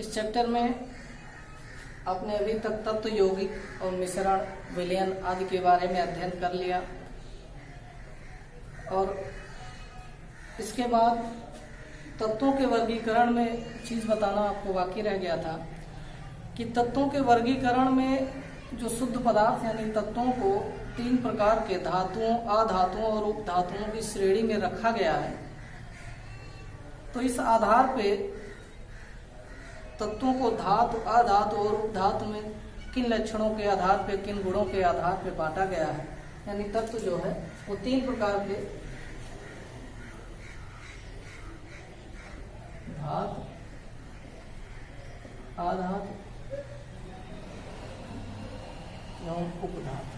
इस चैप्टर में आपने अभी तक तत्व यौगिक और मिश्रण विलयन आदि के बारे में अध्ययन कर लिया और इसके बाद तत्वों के वर्गीकरण में चीज़ बताना आपको बाकी रह गया था कि तत्वों के वर्गीकरण में जो शुद्ध पदार्थ यानी तत्वों को 3 प्रकार के धातुओं, अधातुओं और उपधातुओं की श्रेणी में रखा गया है। तो इस आधार पे तत्वों को धातु, अधातु और उपधातु में किन लक्षणों के आधार पे, किन गुणों के आधार पे बांटा गया है। यानी तत्व जो है वो 3 प्रकार के धातु, अधातु एवं उपधातु।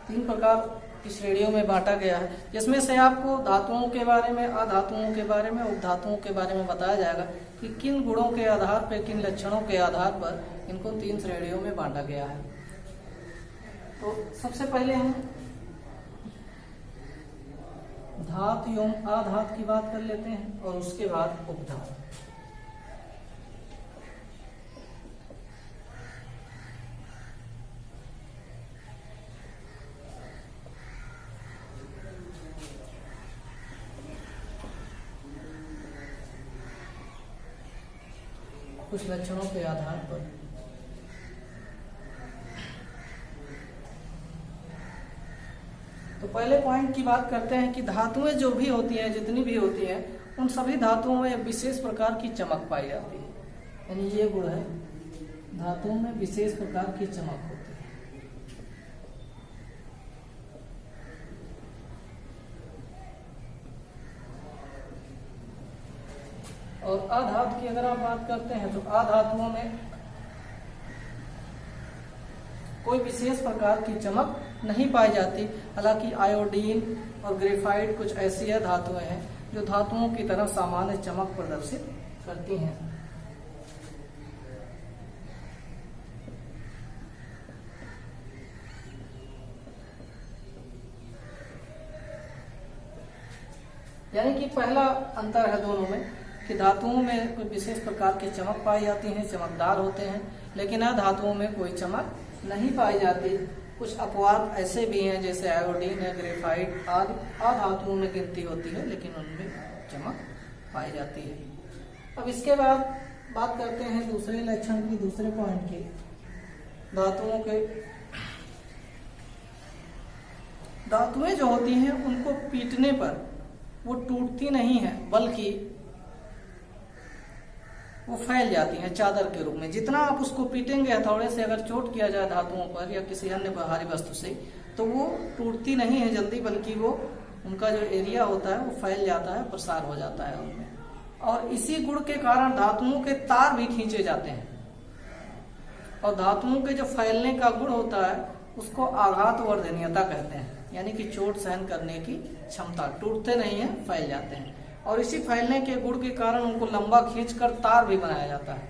तीन प्रकार की श्रेणियों में बांटा गया है, जिसमें से आपको धातुओं के बारे में, अधातुओं के बारे में, उपधातुओं के बारे में बताया जाएगा कि किन गुणों के आधार पर, किन लक्षणों के आधार पर इनको 3 श्रेणियों में बांटा गया है। तो सबसे पहले हम धातु एवं अधातु की बात कर लेते हैं और उसके बाद उपधातु। कुछ लक्षणों के आधार पर तो पहले पॉइंट की बात करते हैं कि धातुएं जो भी होती हैं, जितनी भी होती हैं, उन सभी धातुओं में विशेष प्रकार की चमक पाई जाती है। यानी ये गुण है, धातुओं में विशेष प्रकार की चमक होती है। और अधातु की अगर आप बात करते हैं तो अधातुओं में कोई विशेष प्रकार की चमक नहीं पाई जाती। हालांकि आयोडीन और ग्रेफाइट कुछ ऐसी धातुएं हैं जो धातुओं की तरह सामान्य चमक प्रदर्शित करती हैं। यानी कि पहला अंतर है दोनों में कि धातुओं में कोई विशेष प्रकार की चमक पाई जाती है, चमकदार होते हैं, लेकिन अधातुओं में कोई चमक नहीं पाई जाती। कुछ अपवाद ऐसे भी हैं जैसे आयोडीन है, ग्रेफाइट आदि अधातुओं में गिनती होती है, लेकिन उनमें चमक पाई जाती है। अब इसके बाद बात करते हैं दूसरे लक्षण की, दूसरे पॉइंट की। धातुओं के धातुएं जो होती हैं उनको पीटने पर वो टूटती नहीं है, बल्कि वो फैल जाती हैं चादर के रूप में। जितना आप उसको पीटेंगे हथौड़े से, अगर चोट किया जाए धातुओं पर या किसी अन्य भारी वस्तु से, तो वो टूटती नहीं है जल्दी, बल्कि वो उनका जो एरिया होता है वो फैल जाता है, प्रसार हो जाता है उनमें। और इसी गुण के कारण धातुओं के तार भी खींचे जाते हैं। और धातुओं के जो फैलने का गुण होता है उसको आघातवर्धनीयता कहते हैं, यानी कि चोट सहन करने की क्षमता। टूटते नहीं है, फैल जाते हैं। और इसी फैलने के गुण के कारण उनको लंबा खींचकर तार भी बनाया जाता है।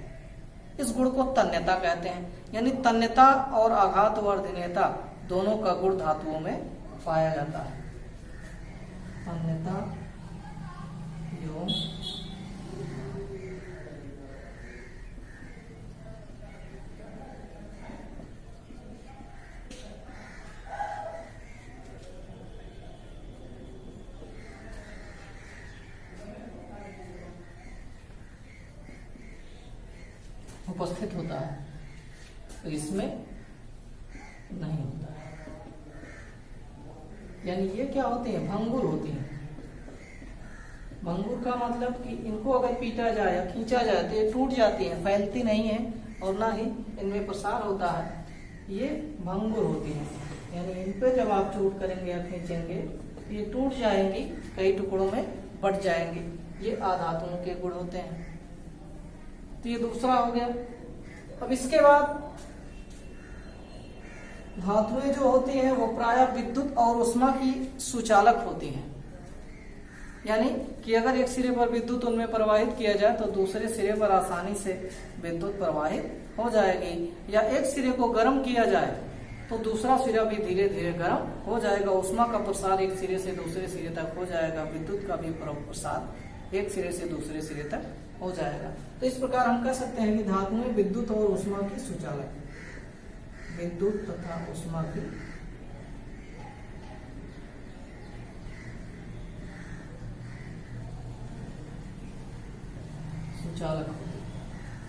इस गुण को तन्यता कहते हैं। यानी तन्यता और आघातवर्धनीयता दोनों का गुण धातुओं में पाया जाता है। तन्यता एवं उपस्थित होता है, तो इसमें नहीं होता है। यानी ये क्या होती है, भंगुर होती है। भंगुर का मतलब कि इनको अगर पीटा जाए या खींचा जाए तो ये टूट जाती है, फैलती नहीं है और ना ही इनमें प्रसार होता है। ये भंगुर होती है। यानी इन पे जब आप चोट करेंगे या खींचेंगे ये टूट जाएंगी, कई टुकड़ों में बट जाएंगी। ये अधातुओं के गुण होते हैं। तो ये दूसरा हो गया। अब इसके बाद धातुएं जो होती हैं वो प्रायः विद्युत और उष्मा की सुचालक होती हैं। यानी कि अगर एक सिरे पर विद्युत उनमें प्रवाहित किया जाए तो दूसरे सिरे पर आसानी से विद्युत प्रवाहित हो जाएगी, या एक सिरे को गर्म किया जाए तो दूसरा सिरा भी धीरे धीरे गर्म हो जाएगा। ऊष्मा का प्रसार एक सिरे से दूसरे सिरे तक हो जाएगा, विद्युत का भी प्रसार एक सिरे से दूसरे सिरे तक हो जाएगा। तो इस प्रकार हम कह सकते हैं कि धातुएं विद्युत और ऊष्मा की सुचालक है, विद्युत तथा ऊष्मा की सुचालक होती है,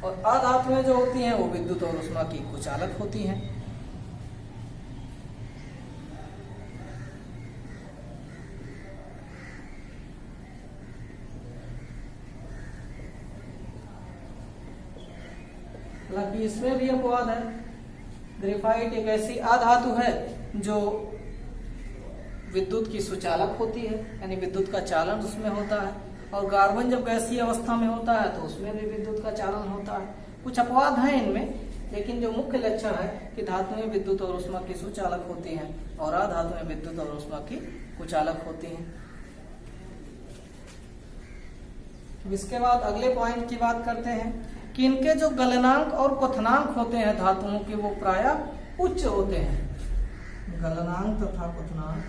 और अधातुएं जो होती हैं वो विद्युत और ऊष्मा की कुचालक होती हैं। हालांकि इसमें भी अपवाद है। ग्रेफाइट एक ऐसी अधातु है जो विद्युत की सुचालक होती है, यानी विद्युत का चालन उसमें होता है, और कार्बन जब गैसीय अवस्था में होता है तो उसमें भी विद्युत का चालन होता है। कुछ अपवाद हैं इनमें, लेकिन जो मुख्य लक्षण है कि धातुएं विद्युत और ऊष्मा की सुचालक होती हैं और अधातुएं विद्युत और ऊष्मा की कुचालक होती हैं। इसके बाद अगले पॉइंट की बात करते हैं कि इनके जो गलनांक और क्वथनांक होते हैं धातुओं के, वो प्रायः उच्च होते हैं। गलनांक तथा क्वथनांक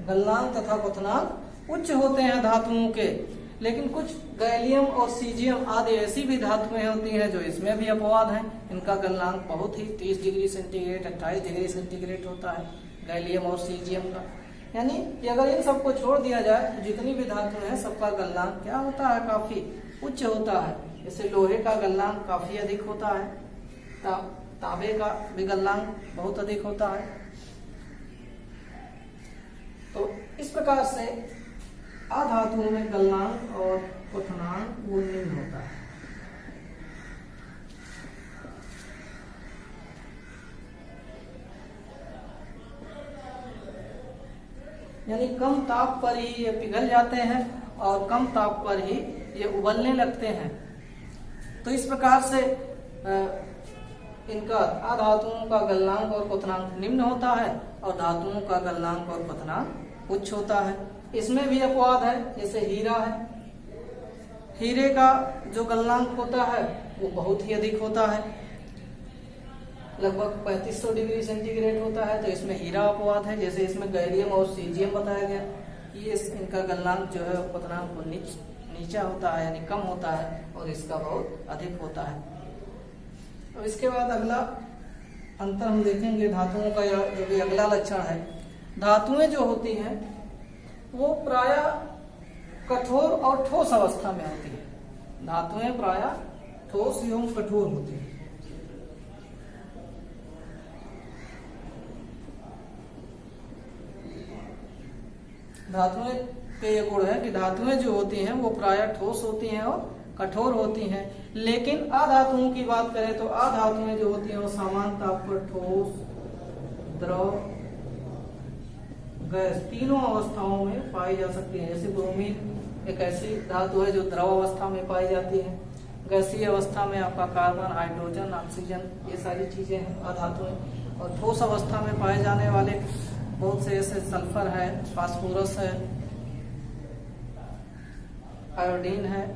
गलनांक तथा क्वथनांक उच्च होते हैं धातुओं के। लेकिन कुछ गैलियम और सीजियम आदि ऐसी भी धातुएं होती हैं जो इसमें भी अपवाद हैं। इनका गलनांक बहुत ही 30 डिग्री सेंटीग्रेड 28 डिग्री सेंटीग्रेड होता है गैलियम और सीजियम का। यानी कि अगर इन सबको छोड़ दिया जाए तो जितनी भी धातुएं हैं सबका गलनांक क्या होता है, काफी उच्च होता है। जैसे लोहे का गलनांक काफी अधिक होता है, तांबे का भी गलनांक बहुत अधिक होता है। तो इस प्रकार से अधातुओं में गलनांक और क्वथनांक वो निम्न होता है। यानी कम ताप पर ही ये पिघल जाते हैं और कम ताप पर ही ये उबलने लगते हैं। तो इस प्रकार से इनका अधातुओं का गलनांक और क्वथनांक निम्न होता है और धातुओं का गलनांक और क्वथनांक उच्च होता है। इसमें भी अपवाद है, जैसे हीरा है। हीरे का जो गलनांक होता है वो बहुत ही अधिक होता है, लगभग 3500 डिग्री सेंटीग्रेड होता है। तो इसमें हीरा अपवाद है। जैसे इसमें गैलियम और सीजियम बताया गया कि इनका गलनांक जो है क्वथनांक वो नीचा होता है, यानी कम होता है, और इसका बहुत अधिक होता है। अब इसके बाद अगला अंतर हम देखेंगे धातुओं का, जो भी अगला लक्षण है। धातुएं जो होती हैं वो प्रायः कठोर और ठोस अवस्था में होती है। धातुएं प्रायः ठोस एवं कठोर होती हैं। धातुएं के ये गुण है कि धातुएं जो होती हैं वो प्रायः ठोस होती हैं और कठोर होती हैं। लेकिन अधातुओं की बात करें तो अधातुएं जो होती हैं वो सामान्य ताप पर ठोस, द्रव, गैस तीनों अवस्थाओं में पाई जा सकती है। जैसे ब्रोमीन एक ऐसी धातु है जो द्रव अवस्था में पाई जाती है। गैसीय अवस्था में आपका कार्बन, हाइड्रोजन, ऑक्सीजन, ये सारी चीजें हैं अधातुएं। और ठोस अवस्था में पाए जाने वाले बहुत से ऐसे सल्फर है, फास्फोरस है, आयोडीन है।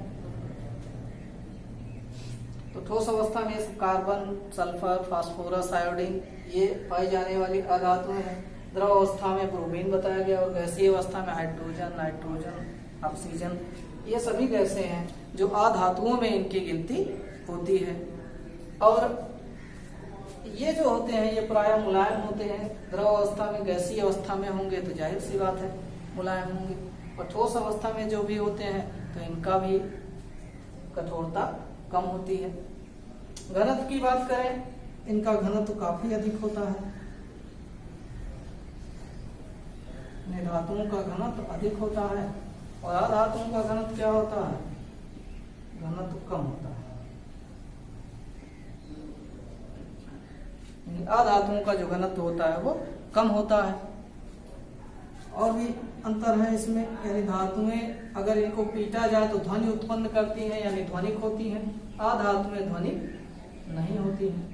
तो ठोस अवस्था में कार्बन, सल्फर, फास्फोरस, आयोडीन ये पाई जाने वाली अधातुएं हैं। द्रव अवस्था में ब्रोमीन बताया गया, और गैसीय अवस्था में हाइड्रोजन, नाइट्रोजन, ऑक्सीजन, ये सभी गैसें हैं जो अधातुओं में इनकी गिनती होती है। और ये जो होते हैं ये प्रायः मुलायम होते हैं। द्रव अवस्था में, गैसीय अवस्था में होंगे तो जाहिर सी बात है मुलायम होंगे, और ठोस अवस्था में जो भी होते हैं तो इनका भी कठोरता कम होती है। घनत्व की बात करें, इनका घनत्व काफी अधिक होता है। धातुओं का घनत्व अधिक होता है और अधातुओं का घनत्व क्या होता है, घनत्व कम होता है। अधातुओं का जो घनत्व होता है वो कम होता है। और भी अंतर है इसमें, यानी धातुएं अगर इनको पीटा जाए तो ध्वनि उत्पन्न करती हैं, यानी ध्वनिक होती हैं। अधातुएं ध्वनिक नहीं होती हैं,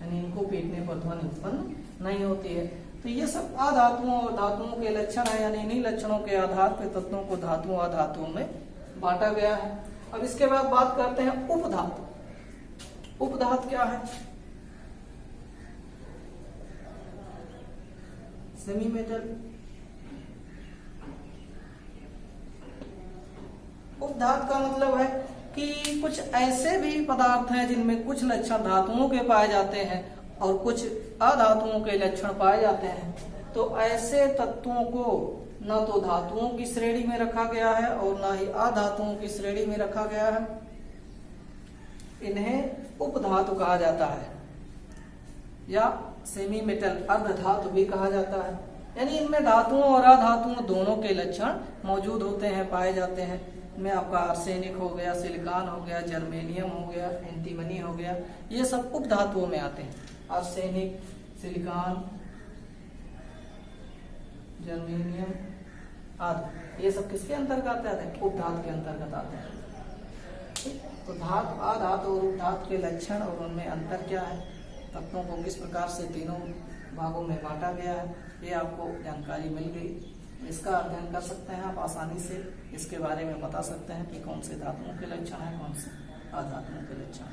यानी इनको पीटने पर ध्वनि उत्पन्न नहीं होती है। तो ये सब अधातुओं और धातुओं के लक्षण है, यानी इन्हीं लक्षणों के आधार पर तत्वों को धातुओं अधातुओं में बांटा गया है। अब इसके बाद बात करते हैं उपधातु। उपधातु क्या है? Semi metal. उपधातु का मतलब है कि कुछ ऐसे भी पदार्थ हैं जिनमें कुछ लक्षण धातुओं के पाए जाते हैं और कुछ अधातुओं के लक्षण पाए जाते हैं। तो ऐसे तत्वों को न तो धातुओं की श्रेणी में रखा गया है और न ही अधातुओं की श्रेणी में रखा गया है, इन्हें उपधातु कहा जाता है या सेमी मेटल अर्धधातु भी कहा जाता है। यानी इनमें धातुओं और अधातुओं दोनों के लक्षण मौजूद होते हैं, पाए जाते हैं। इनमें आपका आर्सेनिक हो गया, सिलिकॉन हो गया, जर्मेनियम हो गया, एंटीमनी हो गया, ये सब उपधातुओं में आते हैं। आर्सेनिक, सिलिकॉन, जर्मेनियम आदि ये सब किसके अंतर्गत आते हैं? उपधातु के अंतर्गत आते हैं। तो धातु, अधातु और उपधातु के लक्षण और उनमें अंतर क्या है, तत्वों को किस प्रकार से तीनों भागों में बांटा गया है, ये आपको जानकारी मिल गई। इसका अध्ययन कर सकते हैं आप आसानी से, इसके बारे में बता सकते हैं कि कौन से धातुओं के लक्षण है, कौन से अधातुओं के लक्षण।